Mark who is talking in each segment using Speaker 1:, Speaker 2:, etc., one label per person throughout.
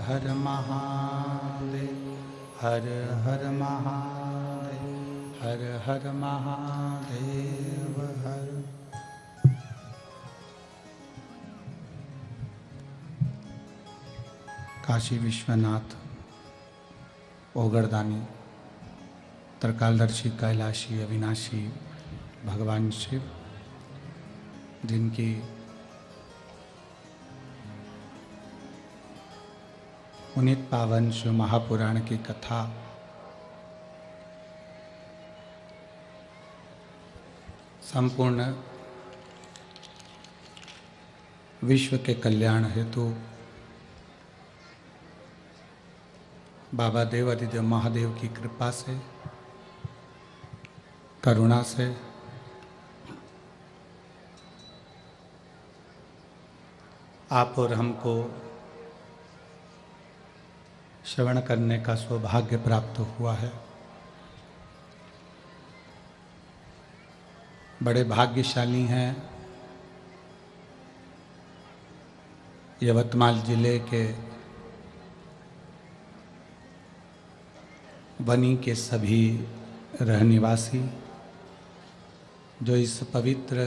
Speaker 1: हर महादेव, हर हर महादेव, हर हर महादेव हर। काशी विश्वनाथ ओगरदानी त्रिकालदर्शी कैलाशी अविनाशी भगवान शिव, जिनकी पुनीत पावन शिव महापुराण की कथा संपूर्ण विश्व के कल्याण हेतु बाबा देव अधिदेव महादेव की कृपा से, करुणा से आप और हमको श्रवण करने का सौभाग्य प्राप्त हुआ है। बड़े भाग्यशाली हैं यवतमाल जिले के बनी के सभी रहनिवासी, जो इस पवित्र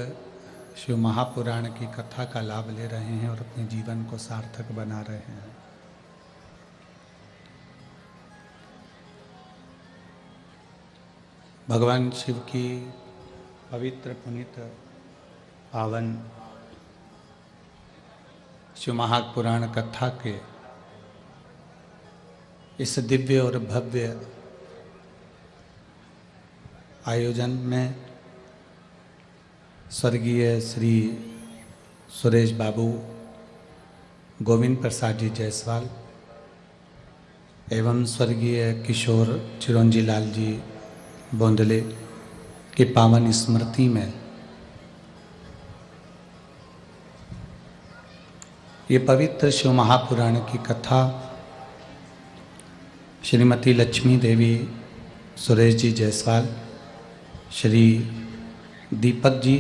Speaker 1: शिव महापुराण की कथा का लाभ ले रहे हैं और अपने जीवन को सार्थक बना रहे हैं। भगवान शिव की पवित्र पुनीत पावन शिव महापुराण कथा के इस दिव्य और भव्य आयोजन में स्वर्गीय श्री सुरेश बाबू गोविंद प्रसाद जी जायसवाल एवं स्वर्गीय किशोर चिरंजी लाल जी बोंदले की पावन स्मृति में ये पवित्र शिव महापुराण की कथा श्रीमती लक्ष्मी देवी सुरेश जी जायसवाल, श्री दीपक जी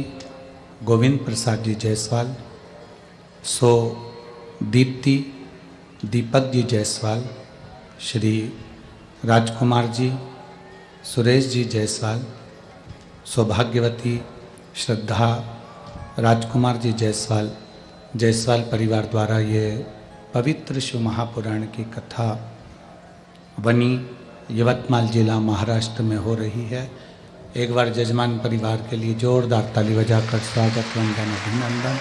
Speaker 1: गोविंद प्रसाद जी जायसवाल, सो दीप्ति दीपक जी जायसवाल, श्री राजकुमार जी सुरेश जी जायसवाल, सौभाग्यवती श्रद्धा राजकुमार जी जायसवाल, जायसवाल परिवार द्वारा ये पवित्र शिव महापुराण की कथा बनी यवतमाल जिला महाराष्ट्र में हो रही है। एक बार जजमान परिवार के लिए जोरदार ताली बजाकर स्वागत वंदन अभिनंदन।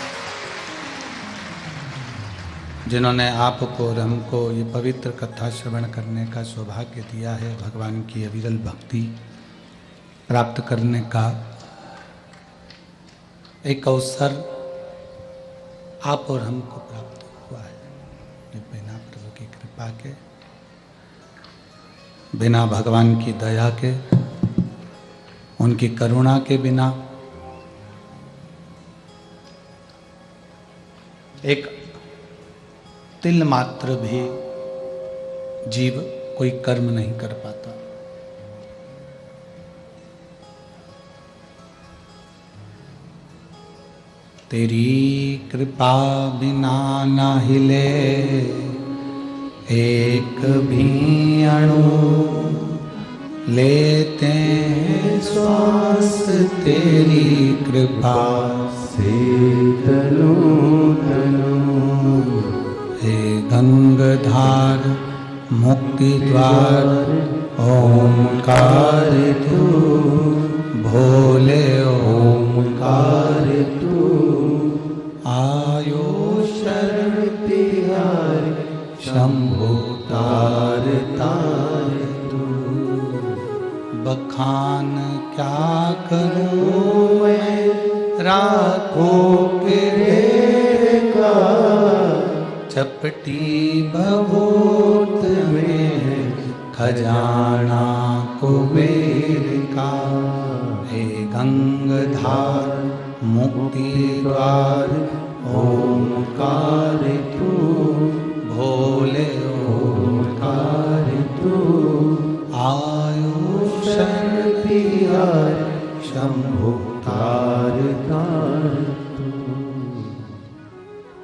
Speaker 1: जिन्होंने आपको और हमको ये पवित्र कथा श्रवण करने का सौभाग्य दिया है, भगवान की अविरल भक्ति प्राप्त करने का एक अवसर आप और हमको प्राप्त हुआ है। ये बिना प्रभु की कृपा के, बिना भगवान की दया के, उनकी करुणा के बिना एक तिल मात्र भी जीव कोई कर्म नहीं कर पाता। तेरी कृपा बिना ना हिले एक भी अणु, लेते हैं श्वास तेरी कृपा से तनु तनु। हे गंगाधार मुक्ति द्वार ओंकार तू, भोले ओंकार तू। आयो शरण तिहारी शंभो तार तार तू। बखान क्या करूं मैं रातों के ढेर का, चपटी भभूत में खजाना कुबेर का। हे गंगाधार मुक्ति द्वार ओंकार तू, भोले ओंकार तू। आयो शरण तिहारी शंभो तार तार तू।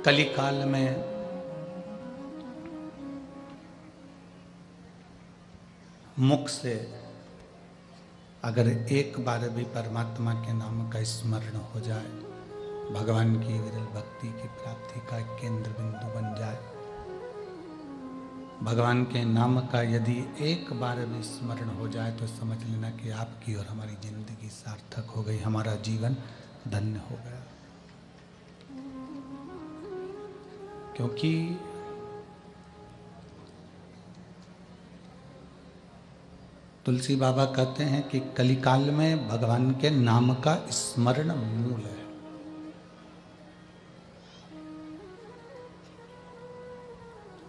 Speaker 1: कलिकाल में मुख से अगर एक बार भी परमात्मा के नाम का स्मरण हो जाए, भगवान की विरल भक्ति की प्राप्ति का केंद्र बिंदु बन जाए, भगवान के नाम का यदि एक बार भी स्मरण हो जाए तो समझ लेना कि आपकी और हमारी जिंदगी सार्थक हो गई, हमारा जीवन धन्य हो गया। क्योंकि तुलसी बाबा कहते हैं कि कलिकाल में भगवान के नाम का स्मरण मूल है।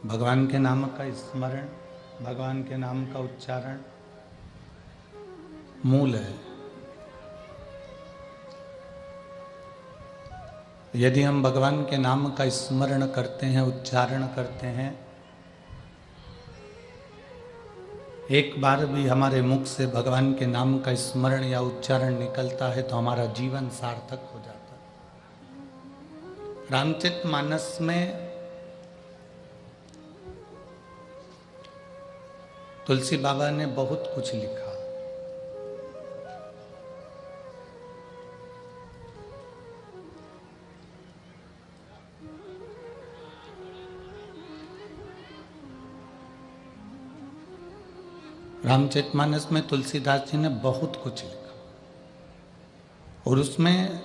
Speaker 1: भगवान के नाम का स्मरण, भगवान के नाम का उच्चारण मूल है। यदि हम भगवान के नाम का स्मरण करते हैं, उच्चारण करते हैं, एक बार भी हमारे मुख से भगवान के नाम का स्मरण या उच्चारण निकलता है तो हमारा जीवन सार्थक हो जाता है। रामचरितमानस में तुलसी बाबा ने बहुत कुछ लिखा। रामचरितमानस में तुलसीदास जी ने बहुत कुछ लिखा और उसमें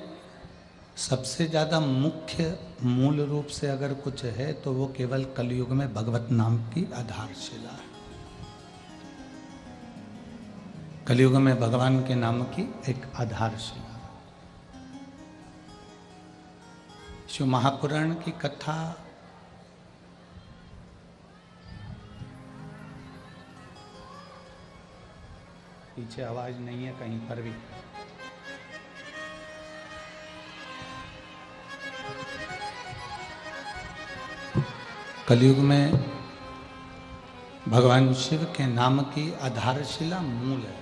Speaker 1: सबसे ज्यादा मुख्य मूल रूप से अगर कुछ है तो वो केवल कलयुग में भगवत नाम की आधारशिला है। कलयुग में भगवान के नाम की एक आधारशिला। शिव महापुराण की कथा पीछे आवाज नहीं है कहीं पर भी। कलयुग में भगवान शिव के नाम की आधारशिला मूल है।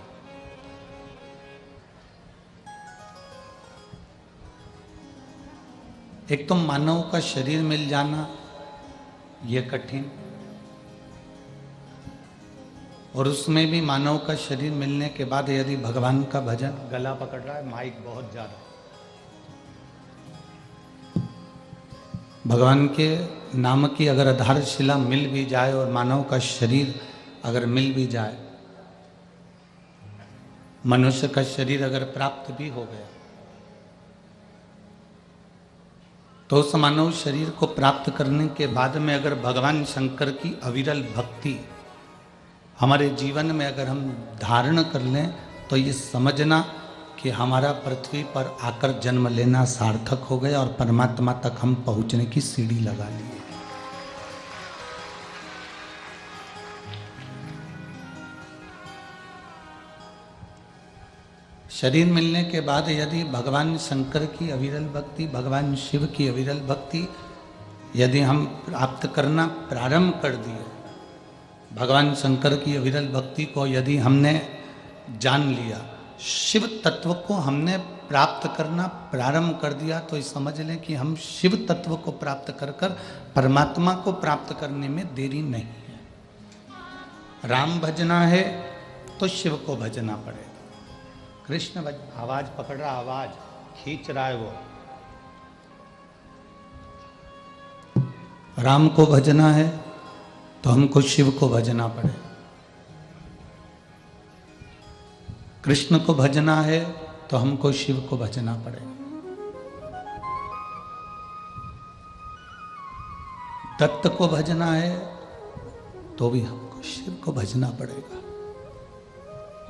Speaker 1: एक तो मानव का शरीर मिल जाना यह कठिन, और उसमें भी मानव का शरीर मिलने के बाद यदि भगवान का भजन, गला पकड़ रहा है माइक बहुत ज्यादा, भगवान के नाम की अगर आधारशिला मिल भी जाए और मानव का शरीर अगर मिल भी जाए, मनुष्य का शरीर अगर प्राप्त भी हो गया तो उस मानव शरीर को प्राप्त करने के बाद में अगर भगवान शंकर की अविरल भक्ति हमारे जीवन में अगर हम धारण कर लें तो ये समझना कि हमारा पृथ्वी पर आकर जन्म लेना सार्थक हो गया और परमात्मा तक हम पहुंचने की सीढ़ी लगा ली। शरीर मिलने के बाद यदि भगवान शंकर की अविरल भक्ति, भगवान शिव की अविरल भक्ति यदि हम प्राप्त करना प्रारंभ कर दिए, भगवान शंकर की अविरल भक्ति को यदि हमने जान लिया, शिव तत्व को हमने प्राप्त करना प्रारंभ कर दिया, तो समझ लें कि हम शिव तत्व को प्राप्त कर कर परमात्मा को प्राप्त करने में देरी नहीं है। राम भजना है तो शिव को भजना पड़ेगा। कृष्ण आवाज पकड़ रहा, आवाज खींच रहा है वो। राम को भजना है तो हमको शिव को भजना पड़ेगा। कृष्ण को भजना है तो हमको शिव को भजना पड़ेगा। दत्त को भजना है तो भी हमको शिव को भजना पड़ेगा।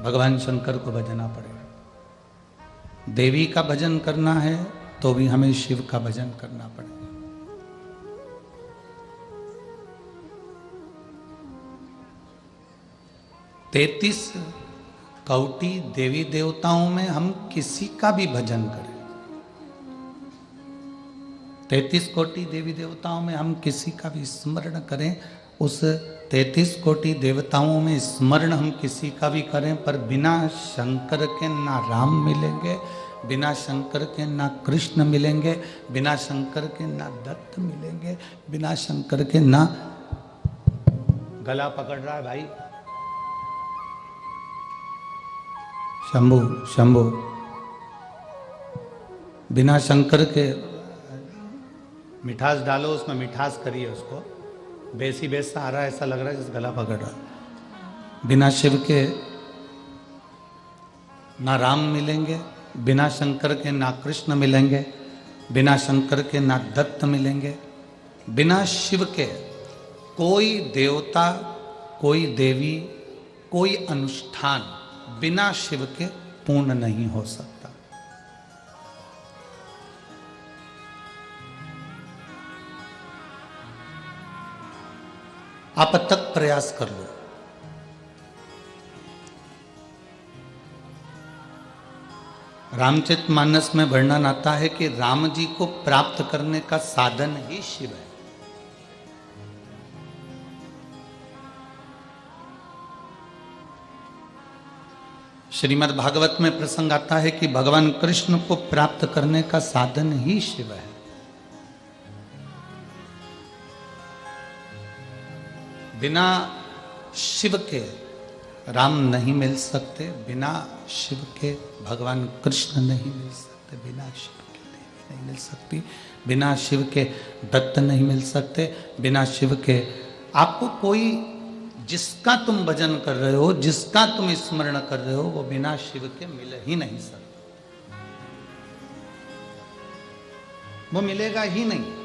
Speaker 1: भगवान शंकर को भजना पड़ेगा। देवी का भजन करना है तो भी हमें शिव का भजन करना पड़ेगा। तैतीस कौटी देवी देवताओं में हम किसी का भी भजन करें, 33 कोटि देवी देवताओं में हम किसी का भी स्मरण करें, उस 33 कोटि देवताओं में स्मरण हम किसी का भी करें, पर बिना शंकर के ना राम मिलेंगे, बिना शंकर के ना कृष्ण मिलेंगे, बिना शंकर के ना दत्त मिलेंगे, बिना शंकर के ना। गला पकड़ रहा है भाई। शंभु शंभु, बिना शंकर के मिठास डालो, उसमें मिठास करिए उसको। बेसी बेसा आ रहा है, ऐसा लग रहा है जैसे गला पकड़ रहा है। बिना शिव के ना राम मिलेंगे, बिना शंकर के ना कृष्ण मिलेंगे, बिना शंकर के ना दत्त मिलेंगे। बिना शिव के कोई देवता, कोई देवी, कोई अनुष्ठान बिना शिव के पूर्ण नहीं हो सकता। आप तक प्रयास कर लो। रामचरितमानस में वर्णन आता है कि राम जी को प्राप्त करने का साधन ही शिव है। श्रीमद् भागवत में प्रसंग आता है कि भगवान कृष्ण को प्राप्त करने का साधन ही शिव है। बिना शिव के राम नहीं मिल सकते, बिना शिव के भगवान कृष्ण नहीं मिल सकते, बिना शिव के देवी नहीं मिल सकती, बिना शिव के दत्त नहीं मिल सकते, बिना शिव के आपको कोई, जिसका तुम भजन कर रहे हो, जिसका तुम स्मरण कर रहे हो, वो बिना शिव के मिल ही नहीं सकता। वो मिलेगा ही नहीं।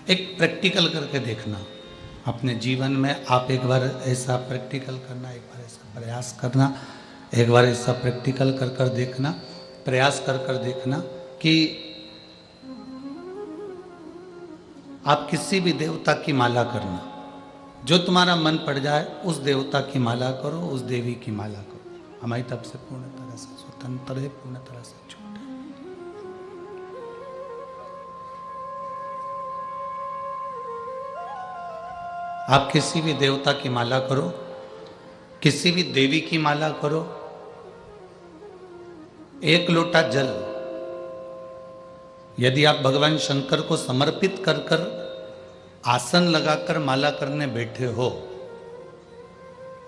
Speaker 1: एक प्रैक्टिकल करके देखना अपने जीवन में। आप एक बार ऐसा प्रैक्टिकल करना, एक बार ऐसा प्रयास करना, एक बार ऐसा प्रैक्टिकल कर कर देखना, प्रयास कर कर देखना कि आप किसी भी देवता की माला करना, जो तुम्हारा मन पड़ जाए उस देवता की माला करो, उस देवी की माला करो। हमारी तरफ से पूर्ण तरह से स्वतंत्र है, पूर्ण तरह से छूट है। आप किसी भी देवता की माला करो, किसी भी देवी की माला करो। एक लोटा जल यदि आप भगवान शंकर को समर्पित कर कर आसन लगाकर माला करने बैठे हो,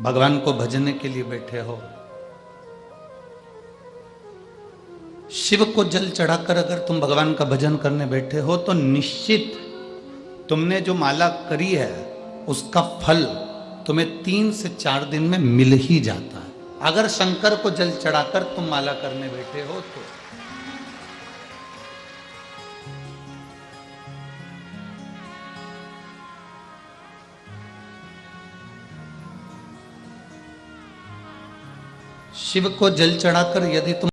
Speaker 1: भगवान को भजने के लिए बैठे हो, शिव को जल चढ़ाकर अगर तुम भगवान का भजन करने बैठे हो, तो निश्चित तुमने जो माला करी है उसका फल तुम्हें 3 से 4 दिन में मिल ही जाता है। अगर शंकर को जल चढ़ाकर तुम माला करने बैठे हो तो। शिव को जल चढ़ाकर यदि तुम